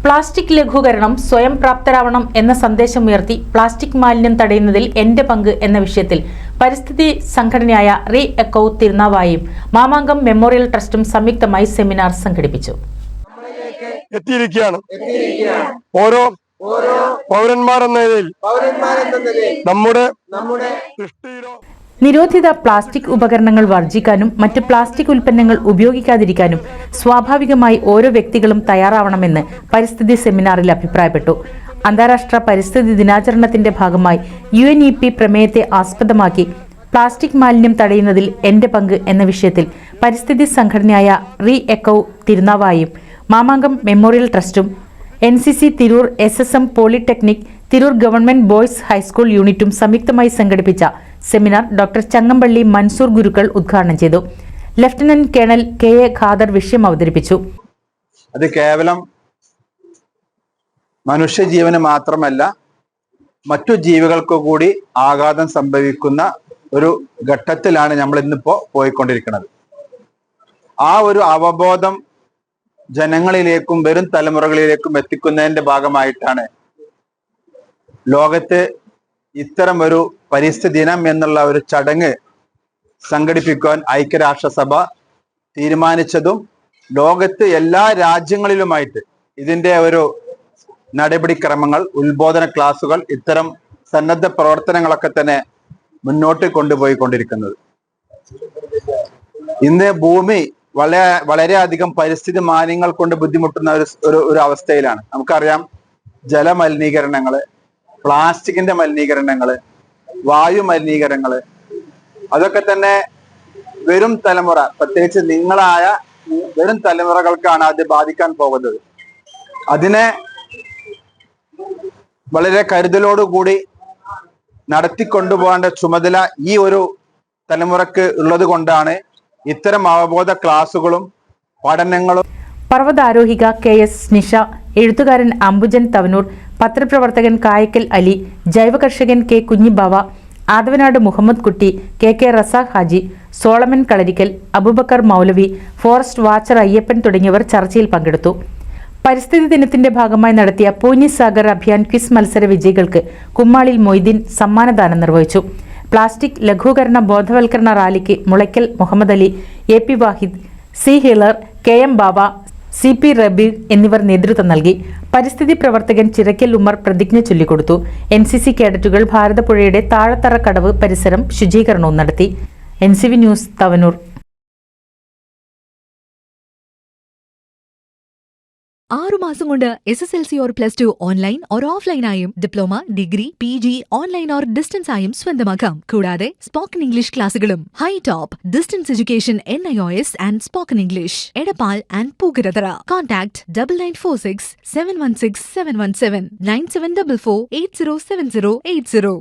Plastic ലഘൂകരണം സ്വയം പ്രാപ്തരാവണം എന്ന സന്ദേശമുയർത്തി plastic മാലിന്യം തടയുന്നതിൽ എന്റെ പങ്ക് എന്ന വിഷയത്തിൽ പരിസ്ഥിതി സംഘടനയായ റീ എക്കോ തിരുനാവായും മാമാങ്കം മെമ്മോറിയൽ ട്രസ്റ്റും സംയുക്തമായി സെമിനാർ സംഘടിപ്പിച്ചു. ഓരോ പൗരന്മാരെന്ന നിലയിൽ നമ്മുടെ നിരോധിത പ്ലാസ്റ്റിക് ഉപകരണങ്ങൾ വർജിക്കാനും മറ്റ് പ്ലാസ്റ്റിക് ഉൽപ്പന്നങ്ങൾ ഉപയോഗിക്കാതിരിക്കാനും സ്വാഭാവികമായി ഓരോ വ്യക്തികളും തയ്യാറാവണമെന്ന് പരിസ്ഥിതി സെമിനാറിൽ അഭിപ്രായപ്പെട്ടു. അന്താരാഷ്ട്ര പരിസ്ഥിതി ദിനാചരണത്തിന്റെ ഭാഗമായി UNEP പ്രമേയത്തെ ആസ്പദമാക്കി പ്ലാസ്റ്റിക് മാലിന്യം തടയുന്നതിൽ എന്റെ പങ്ക് എന്ന വിഷയത്തിൽ പരിസ്ഥിതി സംഘടനയായ റീ എക്കോ തിരുനാവായും മാമാങ്കം മെമ്മോറിയൽ ട്രസ്റ്റും NCC Tirur SSM polytechnic Tirur government boys high school യൂണിറ്റും സംയുക്തമായി സംഘടിപ്പിച്ച സെമിനാർ ഡോക്ടർ ചങ്ങമ്പള്ളി മൻസൂർ ഗുരുക്കൾ ഉദ്ഘാടനം ചെയ്തു. ലഫ്റ്റനന്റ് കേണൽ KA ഖാദർ വിഷയം അവതരിപ്പിച്ചു. അത് കേവലം മനുഷ്യജീവന് മാത്രമല്ല മറ്റു ജീവികൾക്ക് കൂടി ആഘാതം സംഭവിക്കുന്ന ഒരു ഘട്ടത്തിലാണ് നമ്മൾ ഇന്നിപ്പോ പോയിക്കൊണ്ടിരിക്കുന്നത്. ആ ഒരു അവബോധം ജനങ്ങളിലേക്കും വരും തലമുറകളിലേക്കും എത്തിക്കുന്നതിന്റെ ഭാഗമായിട്ടാണ് ലോകത്ത് ഇത്തരം ഒരു പരിസ്ഥിതി ദിനം എന്നുള്ള ഒരു ചടങ്ങ് സംഘടിപ്പിക്കുവാൻ ഐക്യരാഷ്ട്രസഭ തീരുമാനിച്ചതും ലോകത്ത് എല്ലാ രാജ്യങ്ങളിലുമായിട്ട് ഇതിന്റെ ഒരു നടപടിക്രമങ്ങൾ, ഉത്ബോധന ക്ലാസുകൾ, ഇത്തരം സന്നദ്ധ പ്രവർത്തനങ്ങളൊക്കെ തന്നെ മുന്നോട്ട് കൊണ്ടുപോയിക്കൊണ്ടിരിക്കുന്നത്. ഇന്ന് ഭൂമി വളരെയധികം പരിസ്ഥിതി മാലിന്യങ്ങൾ കൊണ്ട് ബുദ്ധിമുട്ടുന്ന ഒരു അവസ്ഥയിലാണ്. നമുക്കറിയാം, ജലമലിനീകരണങ്ങള്, പ്ലാസ്റ്റിക്കിന്റെ മലിനീകരണങ്ങള്, വായു മലിനീകരണങ്ങള്, അതൊക്കെ തന്നെ വരും തലമുറ, പ്രത്യേകിച്ച് നിങ്ങളായ വരും തലമുറകൾക്കാണ് അത് ബാധിക്കാൻ പോകുന്നത്. അതിനെ വളരെ കരുതലോടുകൂടി നടത്തിക്കൊണ്ടുപോകേണ്ട ചുമതല ഈ ഒരു തലമുറക്ക് ഉള്ളത് കൊണ്ടാണ് ഇത്തരം അവബോധ ക്ലാസുകളും പഠനങ്ങളും. പർവ്വതാരോഹിക KS നിഷ, എഴുത്തുകാരൻ അംബുജൻ തവനൂർ, പത്രപ്രവർത്തകൻ കായക്കൽ അലി, ജൈവ കർഷകൻ K കുഞ്ഞിബാവ, ആദവനാട് മുഹമ്മദ് കുട്ടി, KK റസാഖ് ഹാജി, സോളമൻ കളരിക്കൽ, അബൂബക്കർ മൗലവി, ഫോറസ്റ്റ് വാച്ചർ അയ്യപ്പൻ തുടങ്ങിയവർ ചർച്ചയിൽ പങ്കെടുത്തു. പരിസ്ഥിതി ദിനത്തിന്റെ ഭാഗമായി നടത്തിയ പൂഞ്ഞി സാഗർ അഭിയാൻ ക്വിസ് മത്സര വിജയികൾക്ക് കുമ്മാളിൽ മൊയ്തീൻ സമ്മാനദാനം നിർവഹിച്ചു. പ്ലാസ്റ്റിക് ലഘൂകരണ ബോധവൽക്കരണ റാലിക്ക് മുളയ്ക്കൽ മുഹമ്മദ് അലി, AP വാഹിദ്, C ഹിലർ, KM ബാബ, CP റബീർ എന്നിവർ നേതൃത്വം നൽകി. പരിസ്ഥിതി പ്രവർത്തകൻ ചിറക്കൽ ഉമ്മർ പ്രതിജ്ഞ ചൊല്ലിക്കൊടുത്തു. NCC കേഡറ്റുകൾ ഭാരതപ്പുഴയുടെ താഴത്തറ കടവ് പരിസരം ശുചീകരണവും നടത്തി. NCV news Thavanur. 6 മാസം കൊണ്ട് SSLC or +2 ഓൺലൈൻ ഓർ ഓഫ്ലൈനായും diploma, degree, PG online or distance ആയും സ്വന്തമാക്കാം. കൂടാതെ സ്പോക്കൺ ഇംഗ്ലീഷ് ക്ലാസുകളും. Hi top distance education NIOS and spoken English. Edappal and Pookkarathara. Contact 9946 716 717 9744 807080.